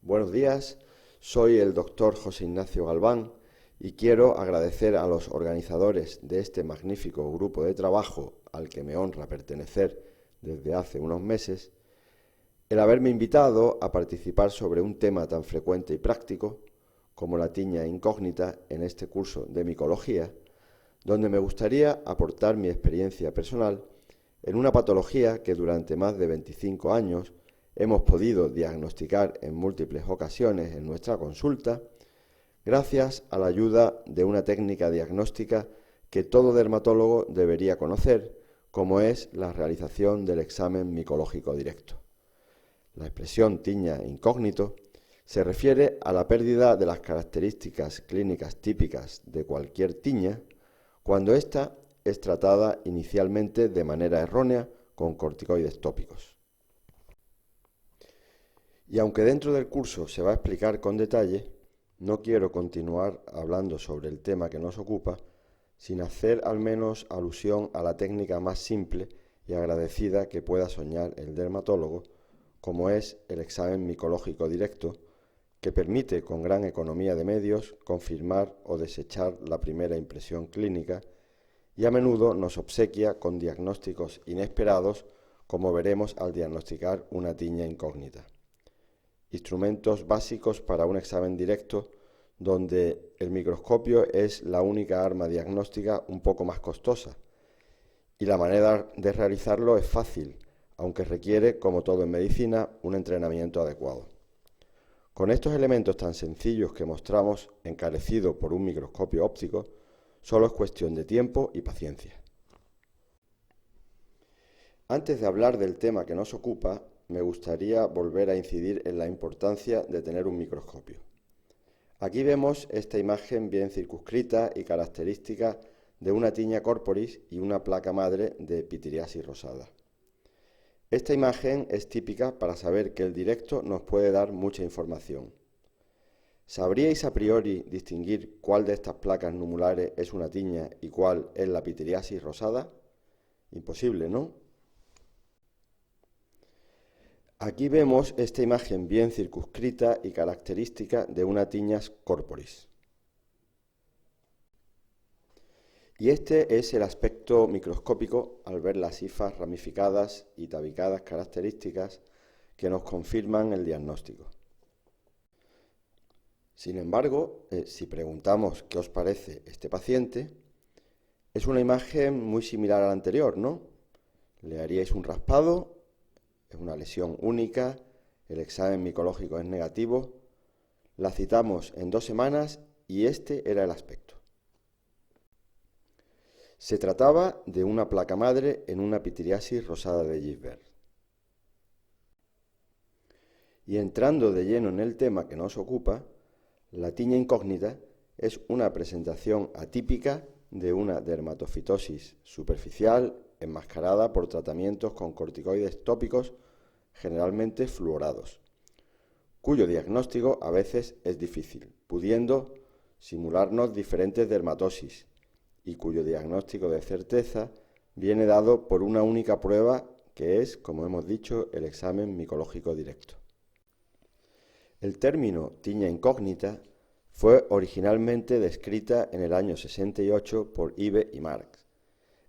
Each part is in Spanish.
Buenos días, soy el doctor José Ignacio Galván y quiero agradecer a los organizadores de este magnífico grupo de trabajo al que me honra pertenecer desde hace unos meses, el haberme invitado a participar sobre un tema tan frecuente y práctico como la tiña incógnita en este curso de micología, donde me gustaría aportar mi experiencia personal en una patología que durante más de 25 años hemos podido diagnosticar en múltiples ocasiones en nuestra consulta, gracias a la ayuda de una técnica diagnóstica que todo dermatólogo debería conocer, como es la realización del examen micológico directo. La expresión tiña incógnito se refiere a la pérdida de las características clínicas típicas de cualquier tiña cuando ésta es tratada inicialmente de manera errónea con corticoides tópicos. Y aunque dentro del curso se va a explicar con detalle, no quiero continuar hablando sobre el tema que nos ocupa sin hacer al menos alusión a la técnica más simple y agradecida que pueda soñar el dermatólogo, como es el examen micológico directo, que permite con gran economía de medios confirmar o desechar la primera impresión clínica y a menudo nos obsequia con diagnósticos inesperados, como veremos al diagnosticar una tiña incógnita. Instrumentos básicos para un examen directo donde el microscopio es la única arma diagnóstica un poco más costosa y la manera de realizarlo es fácil, aunque requiere, como todo en medicina, un entrenamiento adecuado. Con estos elementos tan sencillos que mostramos encarecido por un microscopio óptico, solo es cuestión de tiempo y paciencia. Antes de hablar del tema que nos ocupa, me gustaría volver a incidir en la importancia de tener un microscopio. Aquí vemos esta imagen bien circunscrita y característica de una tiña corporis y una placa madre de pitiriasis rosada. Esta imagen es típica para saber que el directo nos puede dar mucha información. ¿Sabríais a priori distinguir cuál de estas placas numulares es una tiña y cuál es la pitiriasis rosada? Imposible, ¿no? Aquí vemos esta imagen bien circunscrita y característica de una tiña corporis. Y este es el aspecto microscópico al ver las hifas ramificadas y tabicadas características que nos confirman el diagnóstico. Sin embargo, si preguntamos qué os parece este paciente, es una imagen muy similar a la anterior, ¿no? Le haríais un raspado. Es una lesión única, el examen micológico es negativo, la citamos en 2 semanas y este era el aspecto. Se trataba de una placa madre en una pitiriasis rosada de Gisbert. Y entrando de lleno en el tema que nos ocupa, la tiña incógnita es una presentación atípica de una dermatofitosis superficial enmascarada por tratamientos con corticoides tópicos generalmente fluorados, cuyo diagnóstico a veces es difícil, pudiendo simularnos diferentes dermatosis y cuyo diagnóstico de certeza viene dado por una única prueba que es, como hemos dicho, el examen micológico directo. El término tiña incógnita fue originalmente descrita en el año 68 por Ibe y Marx,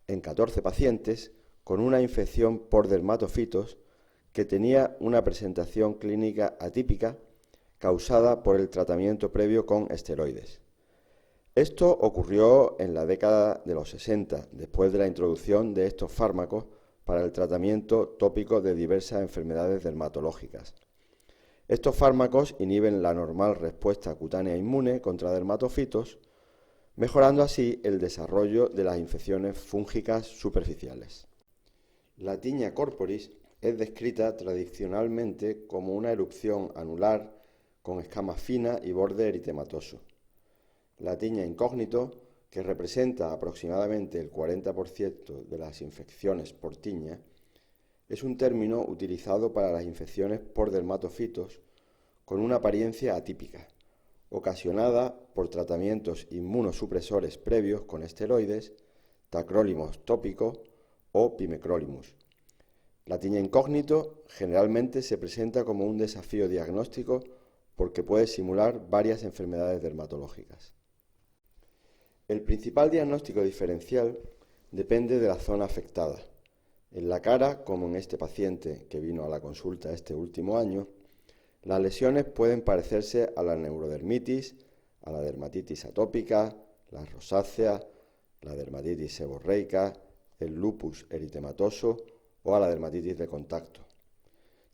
en 14 pacientes con una infección por dermatofitos que tenía una presentación clínica atípica causada por el tratamiento previo con esteroides. Esto ocurrió en la década de los 60, después de la introducción de estos fármacos para el tratamiento tópico de diversas enfermedades dermatológicas. Estos fármacos inhiben la normal respuesta cutánea inmune contra dermatofitos, mejorando así el desarrollo de las infecciones fúngicas superficiales. La tiña corporis es descrita tradicionalmente como una erupción anular con escamas finas y borde eritematoso. La tiña incógnito, que representa aproximadamente el 40% de las infecciones por tiña, es un término utilizado para las infecciones por dermatofitos con una apariencia atípica, ocasionada por tratamientos inmunosupresores previos con esteroides, tacrolimus tópico o pimecrolimus. La tiña incógnito generalmente se presenta como un desafío diagnóstico porque puede simular varias enfermedades dermatológicas. El principal diagnóstico diferencial depende de la zona afectada. En la cara, como en este paciente que vino a la consulta este último año, las lesiones pueden parecerse a la neurodermitis, a la dermatitis atópica, la rosácea, la dermatitis seborreica, el lupus eritematoso o a la dermatitis de contacto.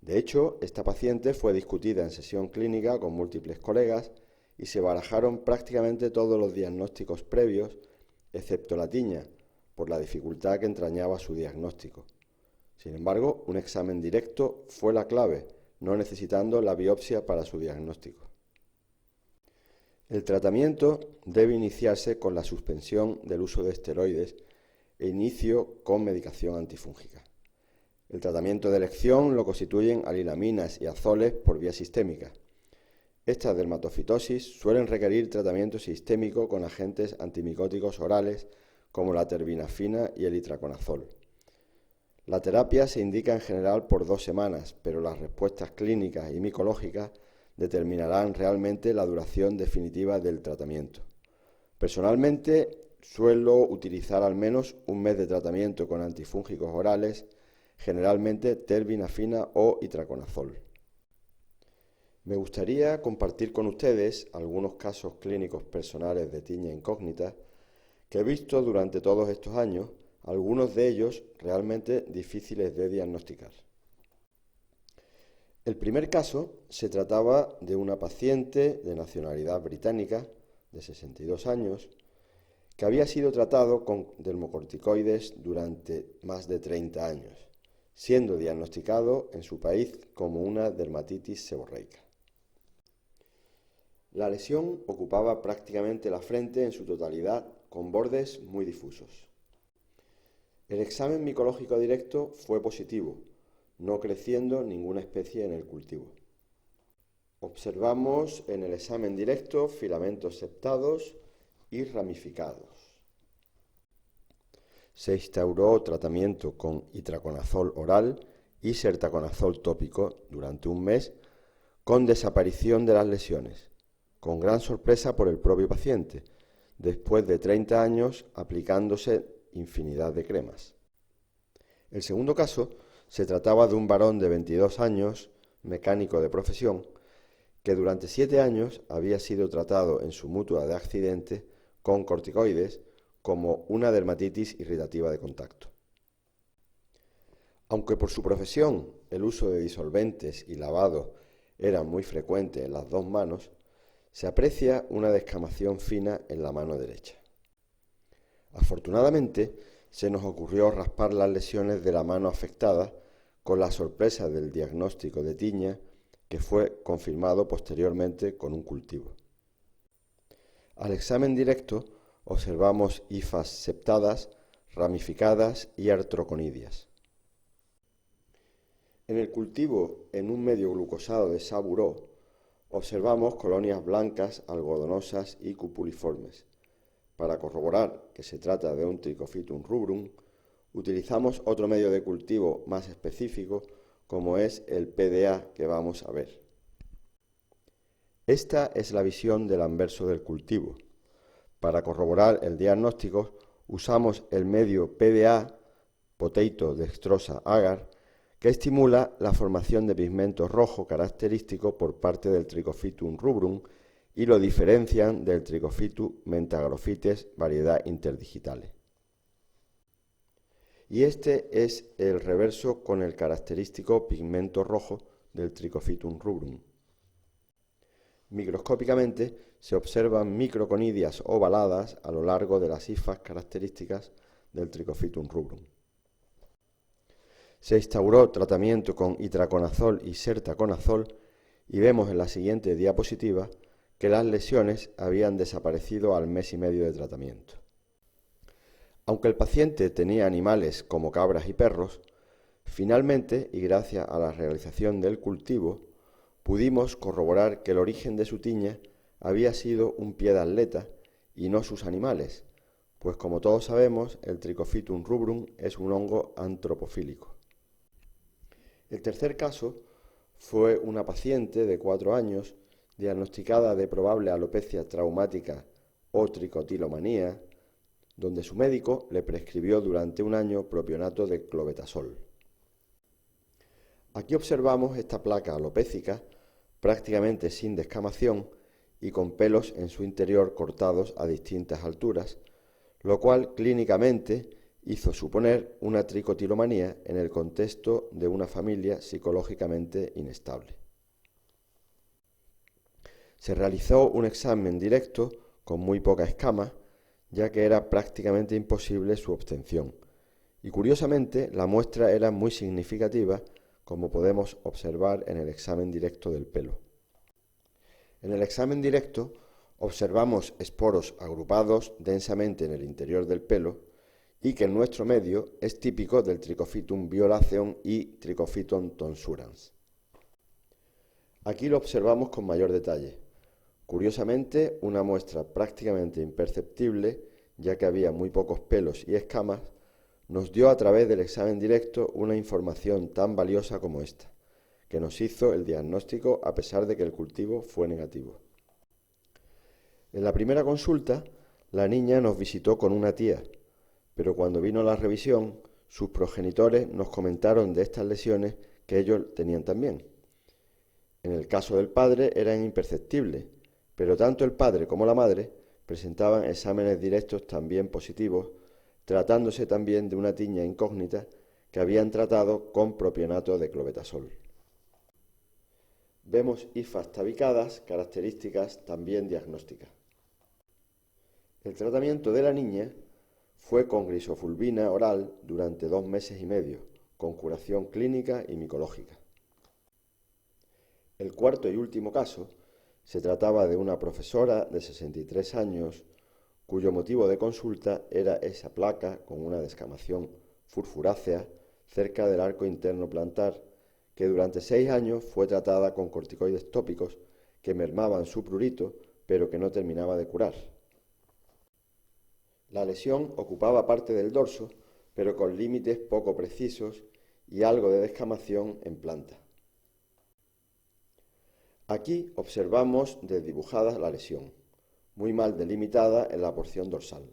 De hecho, esta paciente fue discutida en sesión clínica con múltiples colegas y se barajaron prácticamente todos los diagnósticos previos, excepto la tiña, por la dificultad que entrañaba su diagnóstico. Sin embargo, un examen directo fue la clave, no necesitando la biopsia para su diagnóstico. El tratamiento debe iniciarse con la suspensión del uso de esteroides e inicio con medicación antifúngica. El tratamiento de elección lo constituyen alilaminas y azoles por vía sistémica. Estas dermatofitosis suelen requerir tratamiento sistémico con agentes antimicóticos orales como la terbinafina y el itraconazol. La terapia se indica en general por 2 semanas, pero las respuestas clínicas y micológicas determinarán realmente la duración definitiva del tratamiento. Personalmente, suelo utilizar al menos un mes de tratamiento con antifúngicos orales, generalmente terbinafina o itraconazol. Me gustaría compartir con ustedes algunos casos clínicos personales de tiña incógnita que he visto durante todos estos años, algunos de ellos realmente difíciles de diagnosticar. El primer caso se trataba de una paciente de nacionalidad británica, de 62 años, que había sido tratado con dermocorticoides durante más de 30 años, siendo diagnosticado en su país como una dermatitis seborreica. La lesión ocupaba prácticamente la frente en su totalidad, con bordes muy difusos. El examen micológico directo fue positivo, no creciendo ninguna especie en el cultivo. Observamos en el examen directo filamentos septados y ramificados. Se instauró tratamiento con itraconazol oral y sertaconazol tópico durante un mes con desaparición de las lesiones, con gran sorpresa por el propio paciente, después de 30 años aplicándose infinidad de cremas. El segundo caso se trataba de un varón de 22 años, mecánico de profesión, que durante 7 años había sido tratado en su mutua de accidente con corticoides como una dermatitis irritativa de contacto. Aunque por su profesión el uso de disolventes y lavado era muy frecuente en las 2 manos, se aprecia una descamación fina en la mano derecha. Afortunadamente, se nos ocurrió raspar las lesiones de la mano afectada con la sorpresa del diagnóstico de tiña que fue confirmado posteriormente con un cultivo. Al examen directo observamos hifas septadas, ramificadas y artroconidias. En el cultivo en un medio glucosado de saburó observamos colonias blancas, algodonosas y cupuliformes. Para corroborar que se trata de un Trichophytum rubrum, utilizamos otro medio de cultivo más específico, como es el PDA que vamos a ver. Esta es la visión del anverso del cultivo. Para corroborar el diagnóstico, usamos el medio PDA, Potato dextrosa agar, que estimula la formación de pigmento rojo característico por parte del Trichophytum rubrum y lo diferencian del Trichophytum mentagrophytes variedad interdigitale. Y este es el reverso con el característico pigmento rojo del Trichophytum rubrum. Microscópicamente se observan microconidias ovaladas a lo largo de las hifas características del Trichophytum rubrum. Se instauró tratamiento con itraconazol y sertaconazol y vemos en la siguiente diapositiva que las lesiones habían desaparecido al mes y medio de tratamiento. Aunque el paciente tenía animales como cabras y perros, finalmente, y gracias a la realización del cultivo, pudimos corroborar que el origen de su tiña había sido un pie de atleta y no sus animales, pues como todos sabemos, el Trichophytum rubrum es un hongo antropofílico. El tercer caso fue una paciente de 4 años diagnosticada de probable alopecia traumática o tricotilomanía, donde su médico le prescribió durante un año propionato de clobetasol. Aquí observamos esta placa alopécica prácticamente sin descamación y con pelos en su interior cortados a distintas alturas, lo cual clínicamente hizo suponer una tricotilomanía en el contexto de una familia psicológicamente inestable. Se realizó un examen directo con muy poca escama, ya que era prácticamente imposible su obtención, y curiosamente la muestra era muy significativa, como podemos observar en el examen directo del pelo. En el examen directo observamos esporos agrupados densamente en el interior del pelo y que en nuestro medio es típico del Trichophytum violaceum y Trichophytum tonsurans. Aquí lo observamos con mayor detalle. Curiosamente, una muestra prácticamente imperceptible, ya que había muy pocos pelos y escamas, nos dio a través del examen directo una información tan valiosa como esta, que nos hizo el diagnóstico a pesar de que el cultivo fue negativo. En la primera consulta, la niña nos visitó con una tía, pero cuando vino la revisión, sus progenitores nos comentaron de estas lesiones que ellos tenían también. En el caso del padre eran imperceptibles, pero tanto el padre como la madre presentaban exámenes directos también positivos, tratándose también de una tiña incógnita que habían tratado con propionato de clobetasol. Vemos hifas tabicadas, características también diagnósticas. El tratamiento de la niña fue con grisofulvina oral durante 2 meses y medio, con curación clínica y micológica. El cuarto y último caso se trataba de una profesora de 63 años cuyo motivo de consulta era esa placa con una descamación furfurácea cerca del arco interno plantar que durante 6 años fue tratada con corticoides tópicos que mermaban su prurito pero que no terminaba de curar. La lesión ocupaba parte del dorso pero con límites poco precisos y algo de descamación en planta. Aquí observamos desdibujada la lesión, muy mal delimitada en la porción dorsal.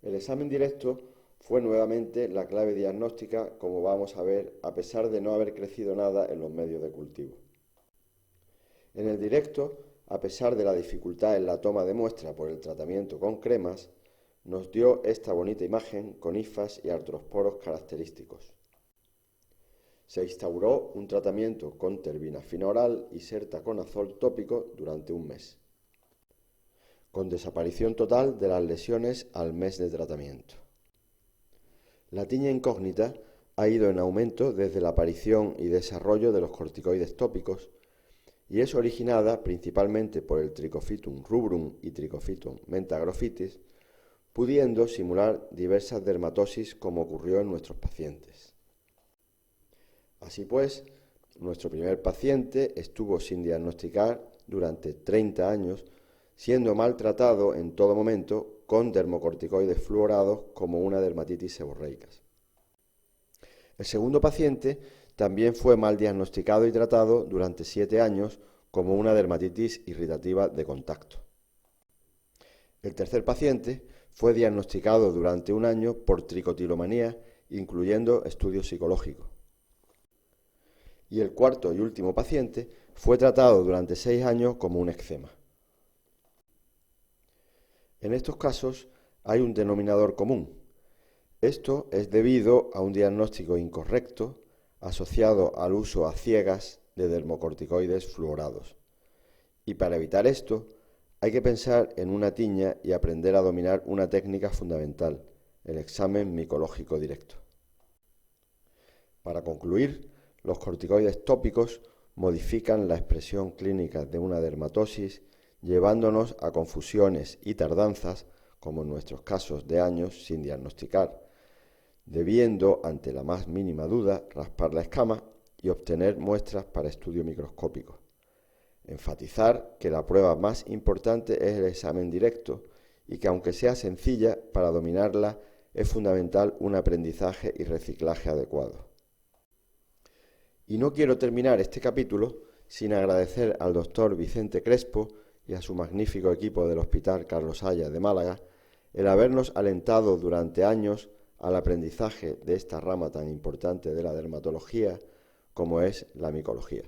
El examen directo fue nuevamente la clave diagnóstica, como vamos a ver, a pesar de no haber crecido nada en los medios de cultivo. En el directo, a pesar de la dificultad en la toma de muestra por el tratamiento con cremas, nos dio esta bonita imagen con hifas y artrosporos característicos. Se instauró un tratamiento con terbinafina oral y sertaconazol tópico durante 1 mes, con desaparición total de las lesiones al mes de tratamiento. La tiña incógnita ha ido en aumento desde la aparición y desarrollo de los corticoides tópicos y es originada principalmente por el Trichophytum rubrum y Trichophytum mentagrophytis, pudiendo simular diversas dermatosis como ocurrió en nuestros pacientes. Así pues, nuestro primer paciente estuvo sin diagnosticar durante 30 años, siendo maltratado en todo momento con dermocorticoides fluorados como una dermatitis seborreicas. El segundo paciente también fue mal diagnosticado y tratado durante 7 años como una dermatitis irritativa de contacto. El tercer paciente fue diagnosticado durante 1 año por tricotilomanía, incluyendo estudios psicológicos. Y el cuarto y último paciente fue tratado durante 6 años como un eczema. En estos casos hay un denominador común. Esto es debido a un diagnóstico incorrecto asociado al uso a ciegas de dermocorticoides fluorados. Y para evitar esto, hay que pensar en una tiña y aprender a dominar una técnica fundamental, el examen micológico directo. Para concluir, los corticoides tópicos modifican la expresión clínica de una dermatosis, llevándonos a confusiones y tardanzas, como en nuestros casos de años sin diagnosticar, debiendo, ante la más mínima duda, raspar la escama y obtener muestras para estudio microscópico. Enfatizar que la prueba más importante es el examen directo y que, aunque sea sencilla, para dominarla es fundamental un aprendizaje y reciclaje adecuado. Y no quiero terminar este capítulo sin agradecer al doctor Vicente Crespo y a su magnífico equipo del Hospital Carlos Haya de Málaga el habernos alentado durante años al aprendizaje de esta rama tan importante de la dermatología como es la micología.